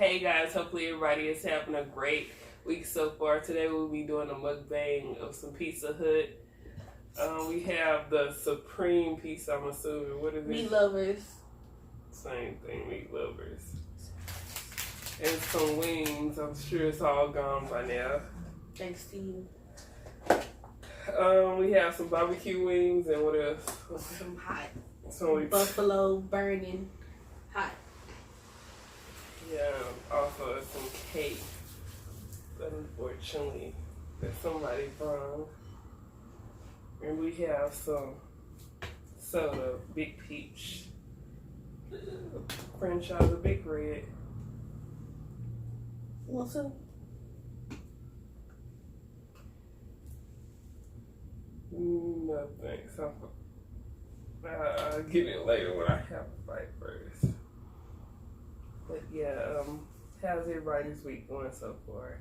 Hey guys, hopefully everybody is having a great week so far. Today we'll be doing a mukbang of some Pizza Hut. We have the Supreme Pizza, I'm assuming. What is it? Meat lovers. Same thing, meat lovers. And some wings. I'm sure it's all gone by now. Thanks to you. We have some barbecue wings and what else? Some hot. Some buffalo burning hot. Yeah, also some cake. But unfortunately, that somebody brought. And we have some soda, Big Peach. Franchise of Big Red. What's up? Nothing. So I'll get it later when I have a fight first. But yeah, how's everybody's week going so far?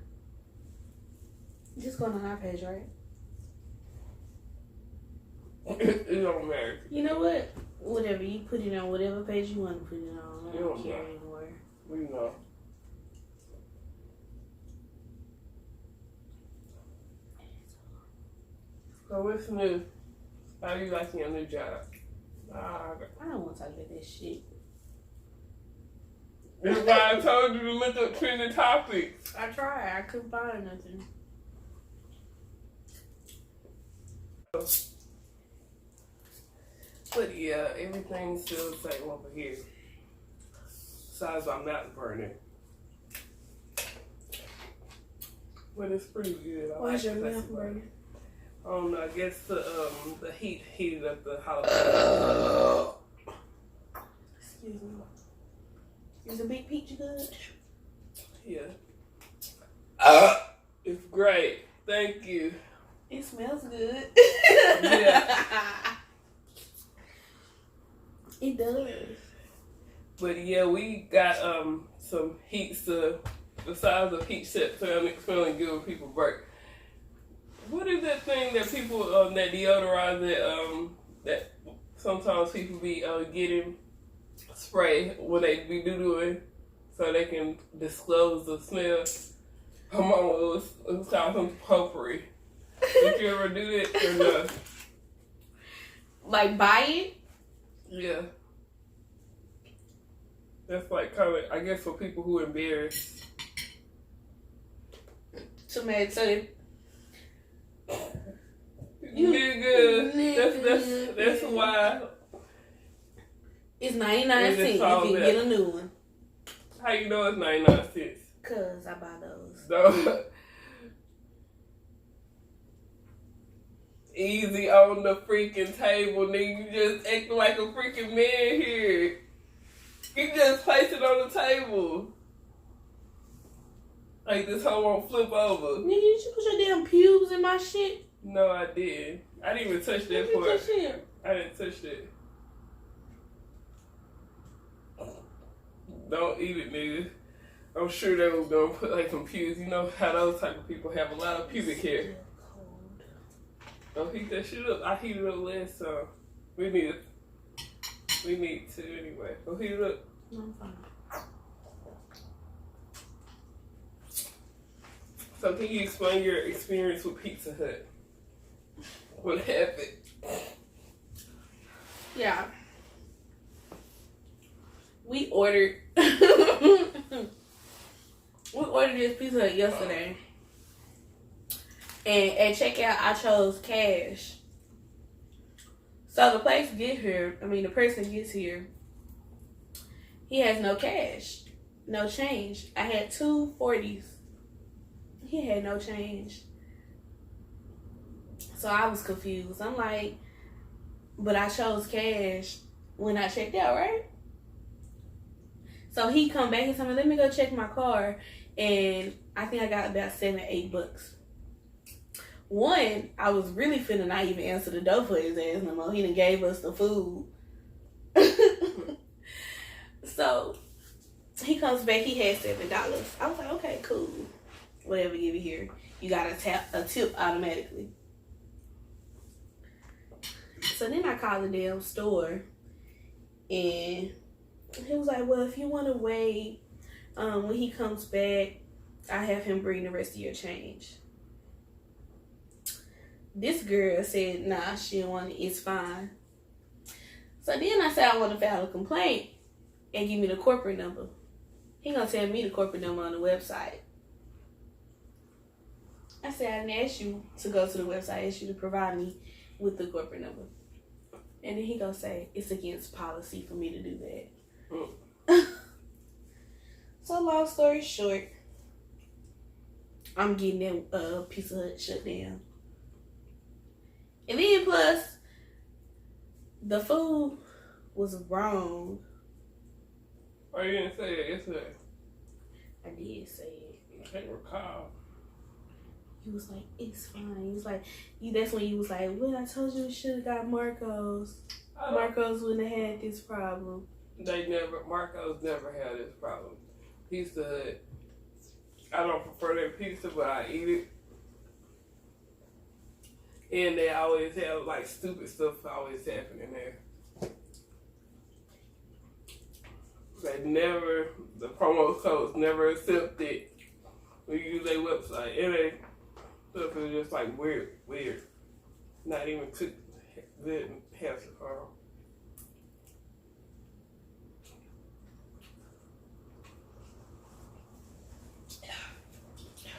Just going on our page, right? It don't matter. You know what? Whatever. You put it on whatever page you want to put it on. I don't care anymore. We know. So what's new? How you liking your new job? I don't want to talk about that shit. That's why I told you to look up trending topics. I tried. I couldn't find nothing. But yeah, everything's still the same over here. Besides my mouth burning. But it's pretty good. Why is your mouth burning? I don't know, I guess the heat heated up the house. Excuse me. Is a Big Peach good? Yeah. It's great. Thank you. It smells good. Yeah. It does. But yeah, we got some heats the size of heat set feeling good when people burp. What is that thing that people that deodorize that sometimes people be getting spray when they be doing so they can disclose the smell? My mama was called some potpourri. Did you ever do it or no? Like buy it? Yeah. That's like kind of, I guess, for people who embarrassed. Tomato. Nigga. That's why. It's 99 cents. You can get a new one. How you know it's 99 cents? Cause I buy those. No. Easy on the freaking table, nigga. You just acting like a freaking man here. You just place it on the table. Like this hoe won't flip over. Nigga, you put your damn pubes in my shit? No, I did. I didn't even touch that part. I didn't touch that. Don't eat it, nigga. I'm sure they was gonna put like some pubes. You know how those type of people have a lot of pubic hair. Don't heat that shit up. I heated it up last time. We need to anyway. Go heat it up. No, I'm fine. So can you explain your experience with Pizza Hut? What happened? Yeah. We ordered this Pizza Hut yesterday. And at checkout I chose cash. So the person gets here. He has no cash. No change. I had 2 40s. He had no change. So I was confused. I'm like, but I chose cash when I checked out, right? So he come back and told me, let me go check my car. And I think I got about $7-8. One, I was really finna not even answer the door for his ass no more. He done gave us the food. So he comes back, he had $7. I was like, okay, cool. Whatever, give it here. You got a tip automatically. So then I called the damn store, and he was like, well, if you want to wait When he comes back, I have him bring the rest of your change. This girl said, nah, she don't want it. It's fine. So then I said I want to file a complaint and give me the corporate number. He gonna tell me the corporate number on the website. I said, I didn't ask you to go to the website. I asked you to provide me with the corporate number. And then he gonna say, it's against policy for me to do that. So long story short, I'm getting that Pizza Hut shut down. And then plus, the food was wrong. Oh, you didn't say that yesterday? I did say it. I can't recall. He was like, it's fine. He was like, that's when he was like, well, I told you we should have got Marco's. Marco's wouldn't have had this problem. Marco's never had this problem. Pizza Hut, I don't prefer their pizza, but I eat it. And they always have, like, stupid stuff always happening there. The promo codes never accepted when you use their website. And they stuff is just, like, weird. Not even cooked good and healthy for them.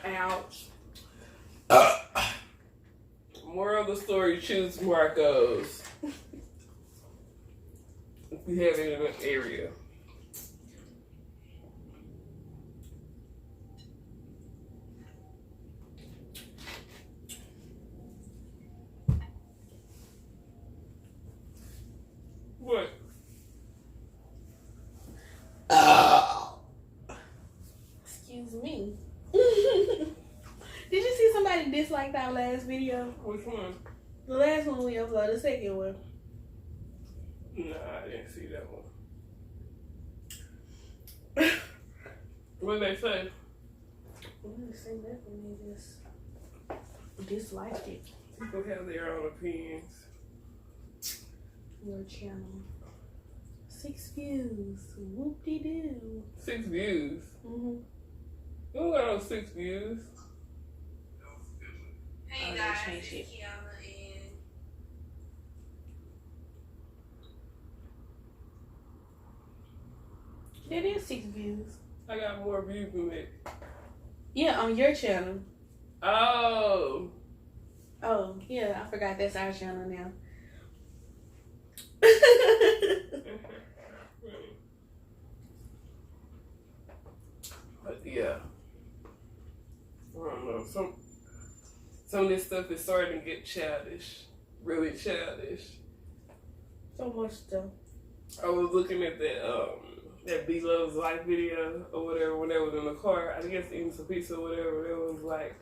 Ouch. Moral of the story, choose Marco's. If you have it in an area. What? Excuse me. Did you see somebody dislike our last video? Which one? The last one we uploaded, the second one. Nah, I didn't see that one. What did they say? They didn't say nothing. They just disliked it. People have their own opinions. Your channel. 6 views. Whoop-de-doo. 6 views? Mm-hmm. You don't got no 6 views. Hey guys, it's Kiana and That is 6 views. I got more views than that. Yeah, on your channel. Oh. Oh, yeah, I forgot that's our channel now. But yeah. I don't know. Some of this stuff is starting to get childish. Really childish. So much stuff. I was looking at that Bloveslife video or whatever when they was in the car. I guess eating some pizza or whatever. It was like,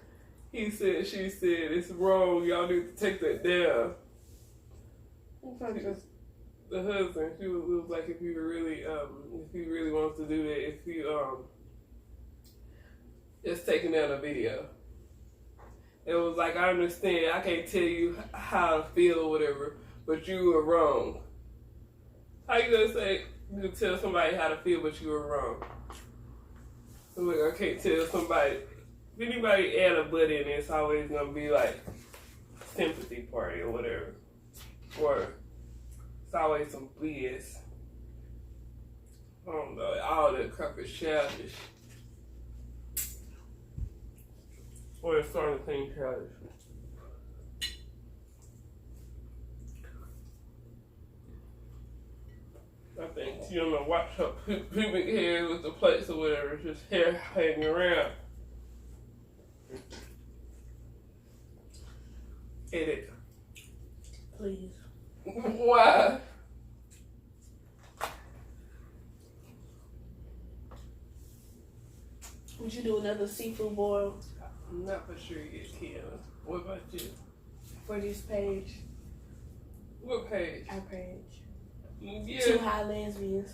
he said, she said, it's wrong. Y'all need to take that down. The husband, she was like, if you really wants to do that, if you just taking down a video. It was like, I understand, I can't tell you how to feel or whatever, but you were wrong. How you gonna say you can tell somebody how to feel, but you were wrong? So like, I can't tell somebody. If anybody add a butt in, it's always gonna be like sympathy party or whatever, or it's always some BS. I don't know. All that crap is childish. Or it's starting to think childish. I think, you know, watch her pubic hair with the plates or whatever, just hair hanging around. Edit. Please. Why? Would you do another seafood boil I'm not for sure yet, Kiana. What about you? for this page? What page? Our page. Yeah. 2 high lesbians.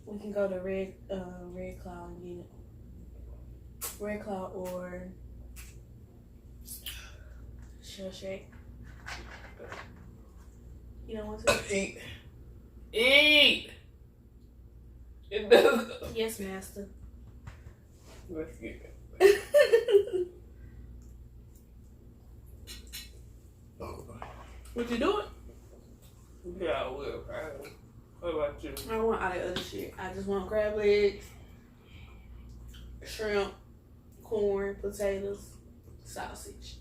We can go to Red Cloud and get it. Red Cloud or Shell Shake. You don't want to? Eat. Eat! It does. Yes, master. Let's get it. What you doing? Yeah, I will. What about you? I don't want all that other shit. I just want crab legs, shrimp, corn, potatoes, sausage.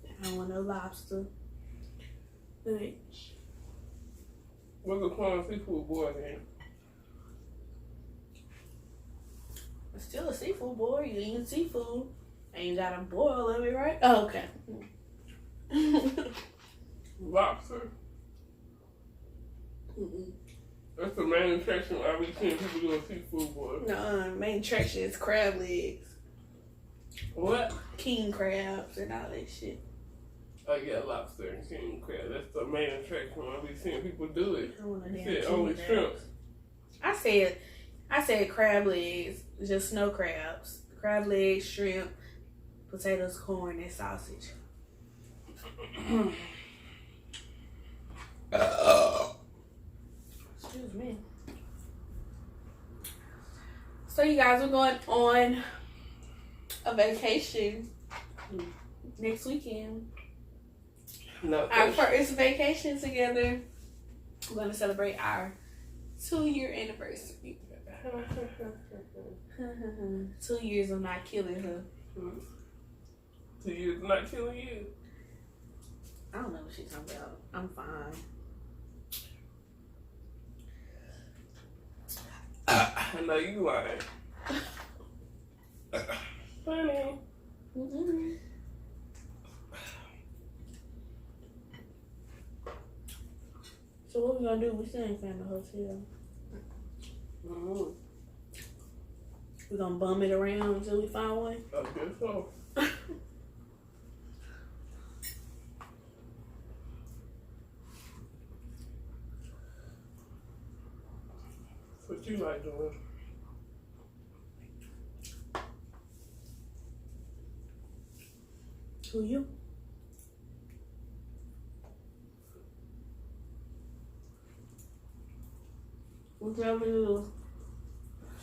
I don't want no lobster. Fish. What's the point of seafood boy then? It's still a seafood boy. You eating seafood. And you gotta boil it, right? Oh, okay. Lobster? That's the main attraction I be seeing people doing seafood boy. No, main attraction is crab legs. What? King crabs and all that shit. Oh yeah, lobster and king crab. That's the main attraction I be seeing people do it. I want a You damn said king only crab. shrimps. I said crab legs, just snow crabs. Crab legs, shrimp, potatoes, corn, and sausage. Excuse me. So you guys are going on a vacation next weekend. No, Our first vacation together. We're going to celebrate our 2-year anniversary. 2 years of not killing her. 2 years not killing you. I don't know what she's talking about. I'm fine. I know you lying. Funny. Mm-hmm. So what we gonna do? We still ain't found the hotel. Mm-hmm. We gonna bum it around until we find one. I guess so. What you like doing? Who you? What's up with the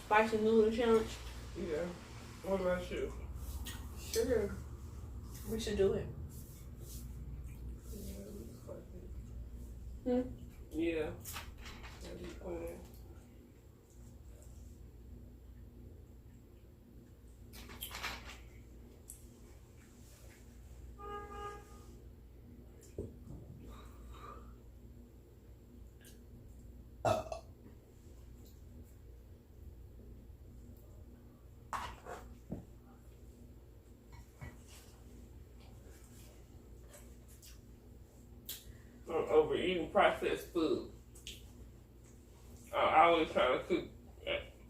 spicy noodle challenge? Yeah. What about you? Sure. We should do it. Hmm? Yeah. That'd be fun. Overeating processed food. I always try to cook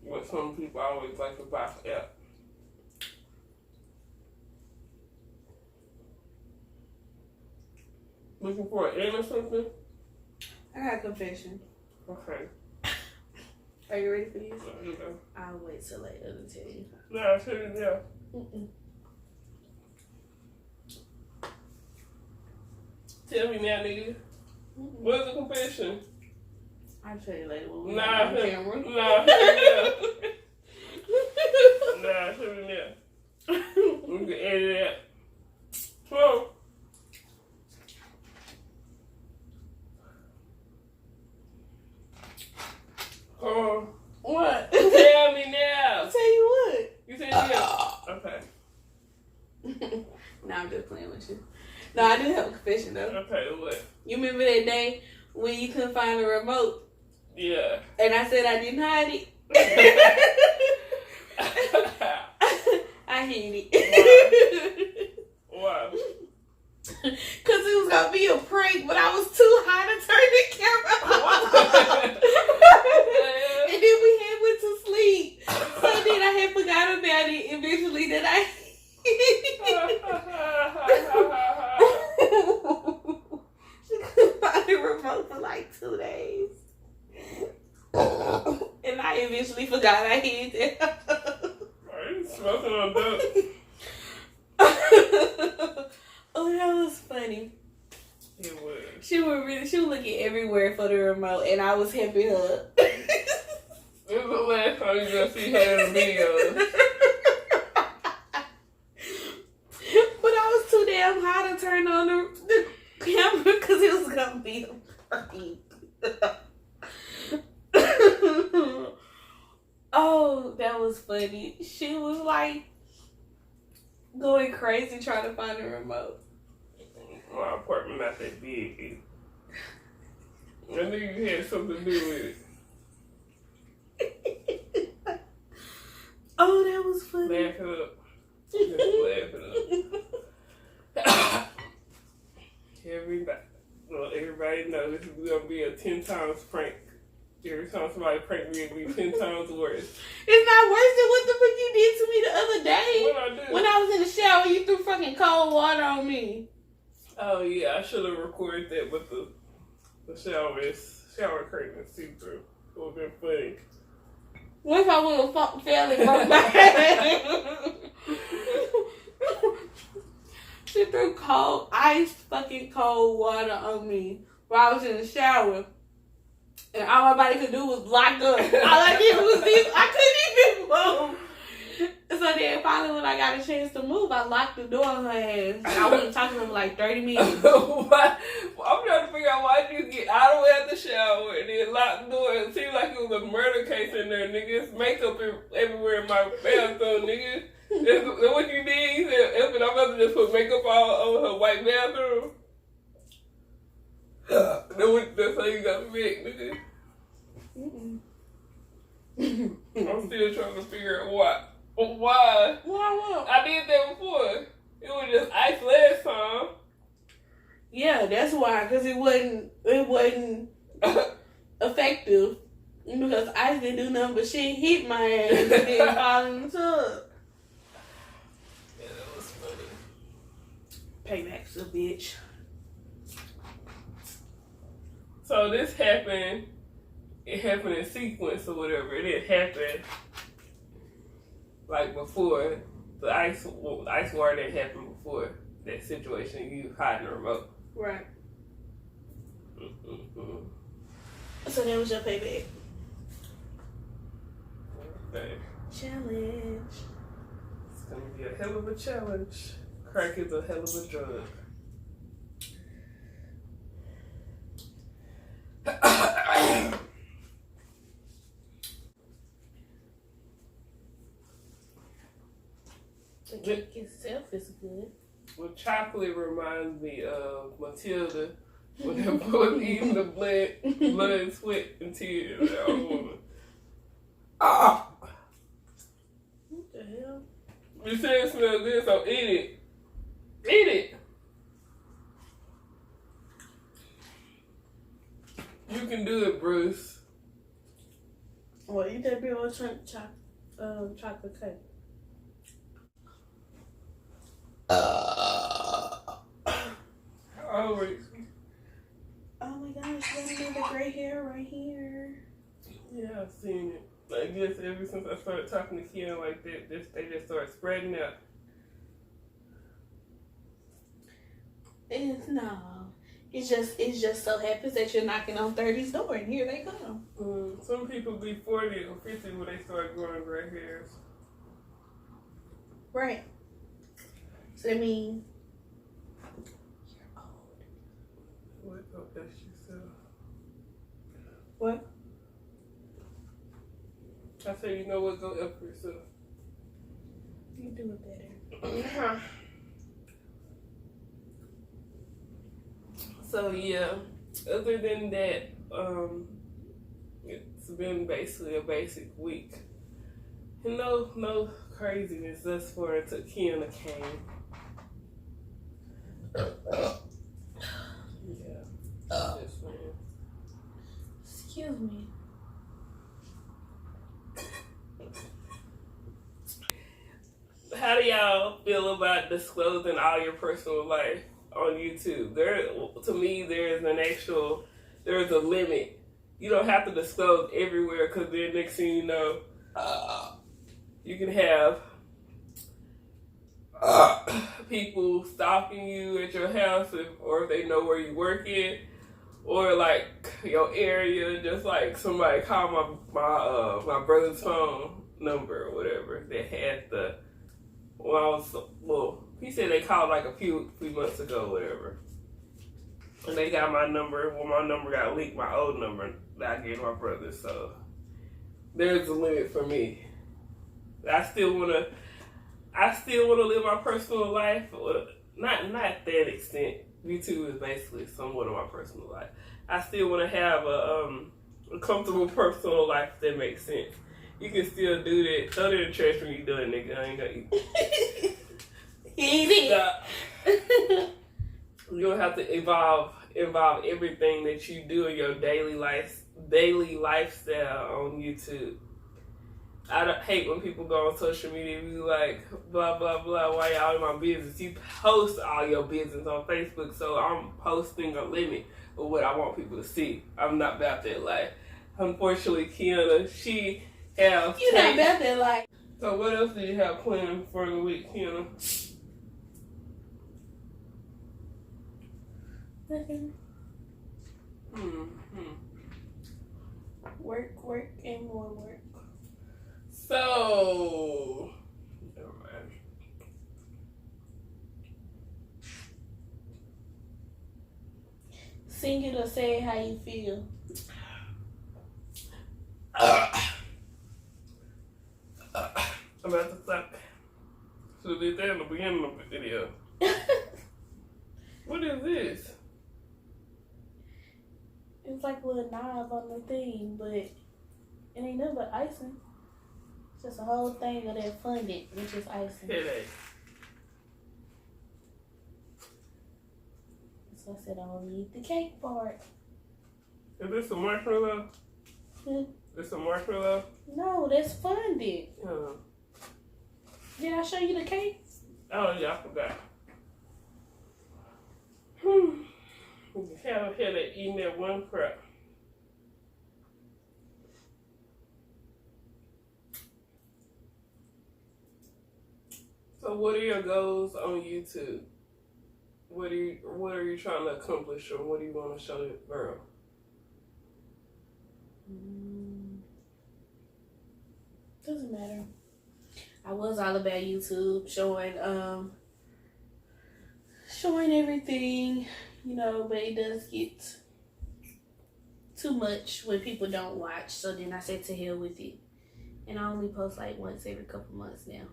what some people always like to buy out. Looking for an end or something? I got a confession. Okay. Are you ready for this? You know. I'll wait till later to tell you. Nah, I said it, yeah. Mm-mm. Tell me now, nigga. Mm-mm. What's the confession? I'll tell you later when we Nah, on camera. nah, tell me now. Nah, tell me now. We can edit it out. Come on. What? Tell me now. I'll tell you what. You said yeah. Okay. No, I'm just playing with you. No, I do have a confession though. Okay, what? You remember that day when you couldn't find the remote? Yeah. And I said I didn't hide it? I hid it. Wow. Because it was going to be a prank, but I was too high to turn the camera off. And then we had went to sleep. So then I had forgot about it eventually that I She couldn't find the remote for like 2 days. And I eventually forgot I hid it. Are you smoking on dope? Oh, that was funny. It was. She was looking everywhere for the remote, and I was helping her. This is the last time you're gonna see her in the videos. But I was too damn high to turn on the camera because it was gonna be a fucking. Oh, that was funny. She was like going crazy trying to find the remote. My apartment not that big. I knew you had something to do with it. Oh, that was funny. Laugh it up. Just laugh it up. Everybody knows this is gonna be a 10 times prank. Every time somebody prank me, it'll be 10 times worse. It's not worse than what the fuck you did to me the other day. What I do? When I was in the shower, you threw fucking cold water on me. Oh yeah, I should have recorded that, but the shower curtain is see through. It would have been funny. What if I would have fell and broke my head? She threw fucking cold water on me while I was in the shower. And all my body could do was lock up. All I did was this. I couldn't even move. So then finally when I got a chance to move, I locked the door on her ass. I wasn't talking to her for like 30 minutes. Why? I'm trying to figure out why you get out of the way out the shower and then lock the door. It seemed like it was a murder case in there, nigga. It's makeup everywhere in my bathroom, nigga. That's what you did? You said, I'm about to just put makeup all over her white bathroom. That's how you got me back, nigga. I'm still trying to figure out why. Why? Why what? I did that before. It was just ice last time. Yeah, that's why. Because it wasn't effective. Because ice didn't do nothing but shit hit my ass and then fall in the tub. Yeah, that was funny. Payback's a bitch. So this happened. It happened in sequence or whatever. It didn't happen like before. The ice water didn't happen before that situation. You hiding the remote. Right. Mm-mm-mm. So that was your payback. Okay. Challenge. It's gonna be a hell of a challenge. Crack is a hell of a drug. The cake itself is good. Well, chocolate reminds me of Matilda when I was eating the blood, sweat, and tears. Ah! What the hell? You said it smells good, so eat it. Eat it. You can do it, Bruce. Well, eat that big old chocolate cake. Always. Oh my gosh, you got the gray hair right here. Yeah, I've seen it. I guess ever since I started talking to Ken like that, they just started spreading out. It just so happens that you're knocking on 30's door and here they come. Some people be 40 or 50 when they start growing gray hairs. Right. So I mean, you're old. What? Oh, that's yourself. What? I say, you know what? Go up for yourself. You do it better. So yeah, other than that, it's been basically a basic week. And no craziness thus far until Kiana came. Yeah. Just saying. Excuse me. How do y'all feel about disclosing all your personal life on YouTube? To me, there's a limit. You don't have to disclose everywhere because then next thing you know, you can have people stalking you at your house or if they know where you work in, or like your area, just like somebody called my brother's phone number or whatever that had the he said they called like a few months ago or whatever. And they got my number. Well, my number got leaked, my old number that I gave my brother. So there's a limit for me. I still wanna live my personal life. Not that extent. YouTube is basically somewhat of my personal life. I still want to have a comfortable personal life that makes sense. You can still do that. Throw it in the trash when you done, nigga. I ain't gonna eat. Eat it. You don't have to involve everything that you do in your daily lifestyle on YouTube. I hate when people go on social media and be like, blah, blah, blah, why y'all in my business? You post all your business on Facebook, so I'm posting a limit of what I want people to see. I'm not about that life. Unfortunately, Kiana, she has... You're not about that life. So what else do you have planned for the week, Kiana? Nothing. Work, and more work. So, never mind. Sing it or say it how you feel. I'm about to stop. So they did that in the beginning of the video. What is this? It's like a little knob on the thing, but it ain't nothing but icing. It's just a whole thing of that funded, which is icing. Headache. So I said I don't need the cake part. Is this a marshmallow? This a marshmallow? No, that's funded. Did I show you the cake? Oh yeah, I forgot. Had that eating that one crap. So what are your goals on YouTube? What are you trying to accomplish, or what do you want to show the world? Doesn't matter. I was all about YouTube, showing everything, you know, but it does get too much when people don't watch. So then I said to hell with it. And I only post like once every couple months now.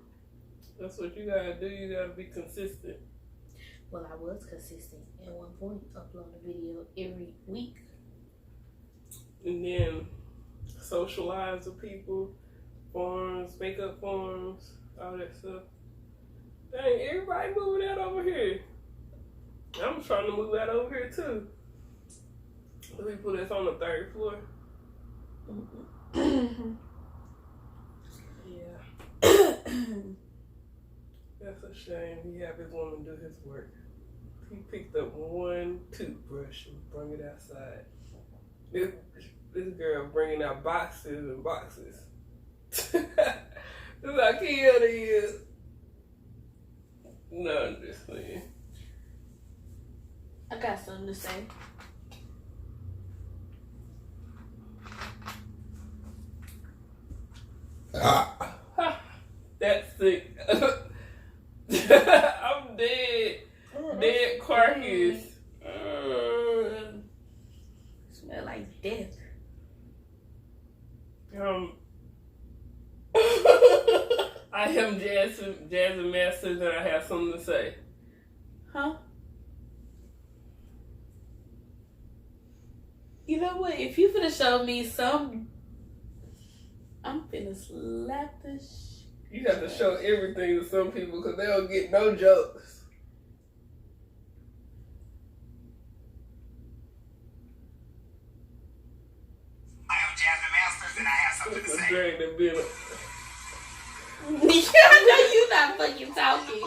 That's what you gotta do. You gotta be consistent. Well, I was consistent at one point, upload a video every week. And then socialize with people, forums, makeup forums, all that stuff. Dang, everybody moving out over here. I'm trying to move out over here too. The people that's on the 3rd floor. Yeah. That's a shame. He have his woman do his work. He picked up one toothbrush and brought it outside. This girl bringing out boxes and boxes. This is how Kiana is. No, I'm just saying. I got something to say. That's sick. I'm dead. Dead carcass. Smell like death. I am Jasmine Masters, and I have something to say. Huh? You know what? If you finna show me some, I'm finna slap the You have to show everything to some people because they don't get no jokes. I am Jasmine Masters, and I have something to say. Drag that bill. I know you not fucking talking.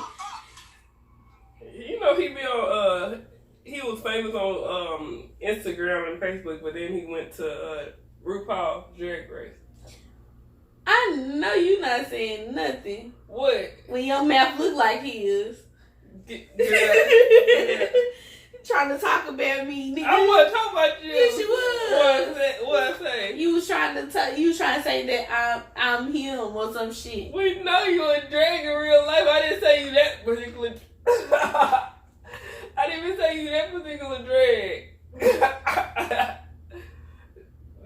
You know, he be on, he was famous on Instagram and Facebook, but then he went to RuPaul Drag Race. I know you not saying nothing. What? When your mouth look like his. Girl. trying to talk about me, nigga. I wasn't talking about you. Yes, you was. What I say? You was trying to say that I'm him or some shit. We know you a drag in real life. I didn't say you that particular. I didn't even say you that particular drag.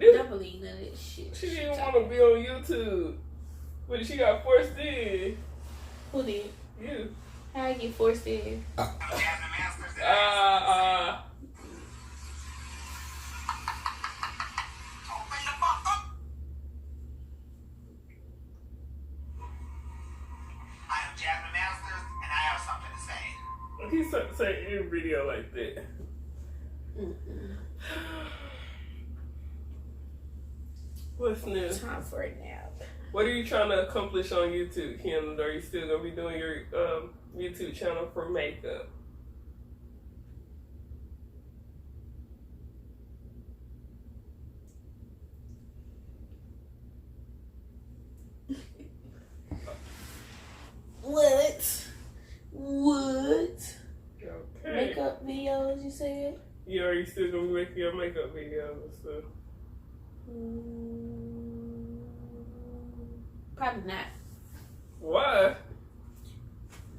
Don't believe none of that shit. She didn't want to be on YouTube, but she got forced in. Who did? You. How I get forced in? He say every video like that. Mm-mm. What's new? Time for a nap. What are you trying to accomplish on YouTube, Kim? Are you still gonna be doing your YouTube channel for makeup? What? Okay. Makeup videos, you said? Yeah, are you still gonna be making your makeup videos and stuff? Probably not. Why?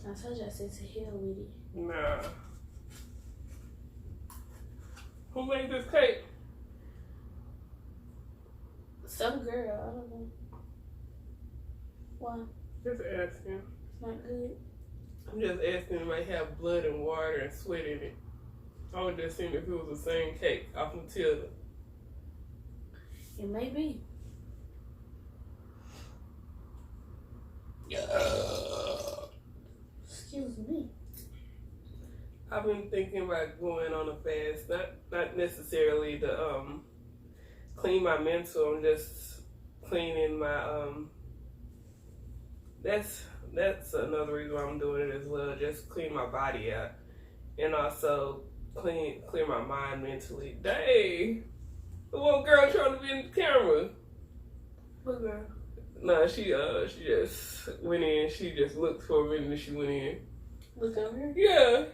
I told you I said to hell with it. Nah. Who made this cake? Some girl, I don't know. Why? Just asking. It's not good. I'm just asking if it might have blood and water and sweat in it. I would just seen if it was the same cake off Matilda. It may be. Excuse me. I've been thinking about going on a fast, not necessarily to clean my mental. I'm just cleaning my That's another reason why I'm doing it as well. Just clean my body out, and also clear my mind mentally. Dang, the little girl trying to be in the camera. What girl? Nah, she just went in. She just looked for a minute and she went in. Look over here? Yeah.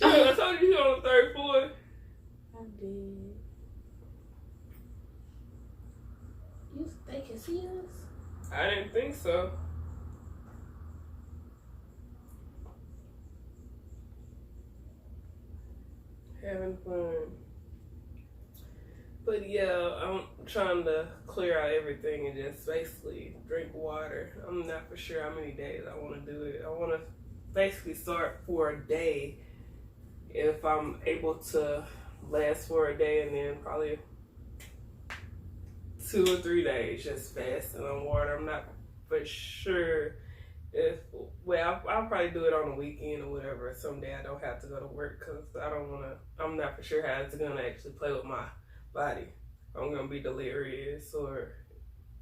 I told you she on the 3rd floor. I did. They can see us? I didn't think so. Having fun. But yeah, I'm trying to clear out everything and just basically drink water. I'm not for sure how many days I want to do it. I want to basically start for a day. If I'm able to last for a day, and then probably 2 or 3 days just fasting on water. I'm not for sure if, well, I'll probably do it on the weekend or whatever. Someday I don't have to go to work because I'm not for sure how it's going to actually play with my body. I'm going to be delirious or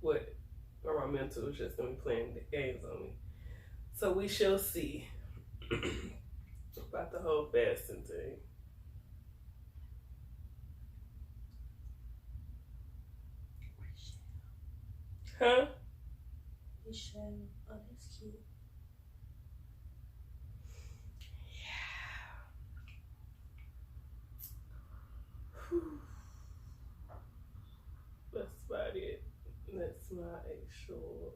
what, or my mental is just going to be playing games on me. So we shall see about the whole fasting thing. Huh? You should. Oh, that's cute. That's about it. That's my actual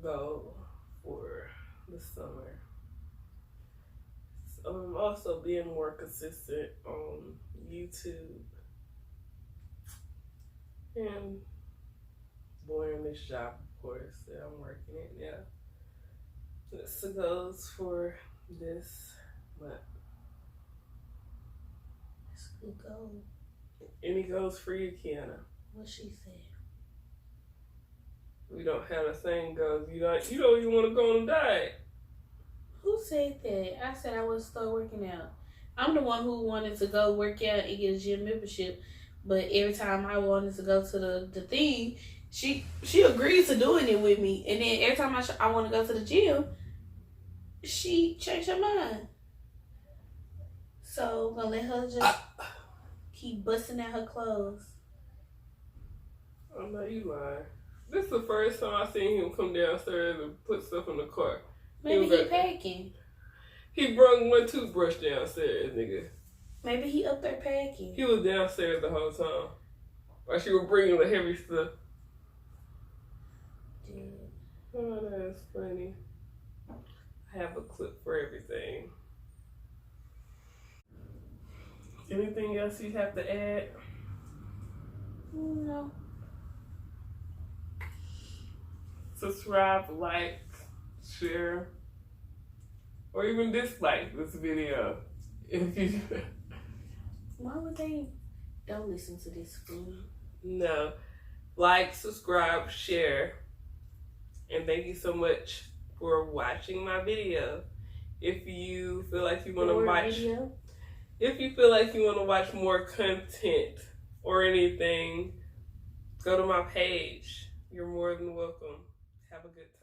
goal for the summer. Also being more consistent on YouTube and boring this job, of course, that I'm working at now. That's the goals for this month. That's a good goal. Any goals for you, Kiana? What she said. We don't have the same goals. You don't even want to go on a diet. Who said that? I said I would start working out. I'm the one who wanted to go work out and get a gym membership, but every time I wanted to go to the thing, she agreed to doing it with me, and then every time I want to go to the gym, she changed her mind. So I'm gonna let her just keep busting out her clothes. I know you lying. This is the first time I seen him come downstairs and put stuff in the car. Maybe he packing. He brought one toothbrush downstairs, nigga. Maybe he up there packing. He was downstairs the whole time. While she was bringing the heavy stuff. Oh, that's funny. I have a clip for everything. Anything else you have to add? No. Subscribe, like, share, or even dislike this video. If you Why would they don't listen to this fool? no, like, subscribe, share, and thank you so much for watching my video. If you feel like you want to watch, if you feel like you want to watch more content or anything, go to my page. You're more than welcome. Have a good time.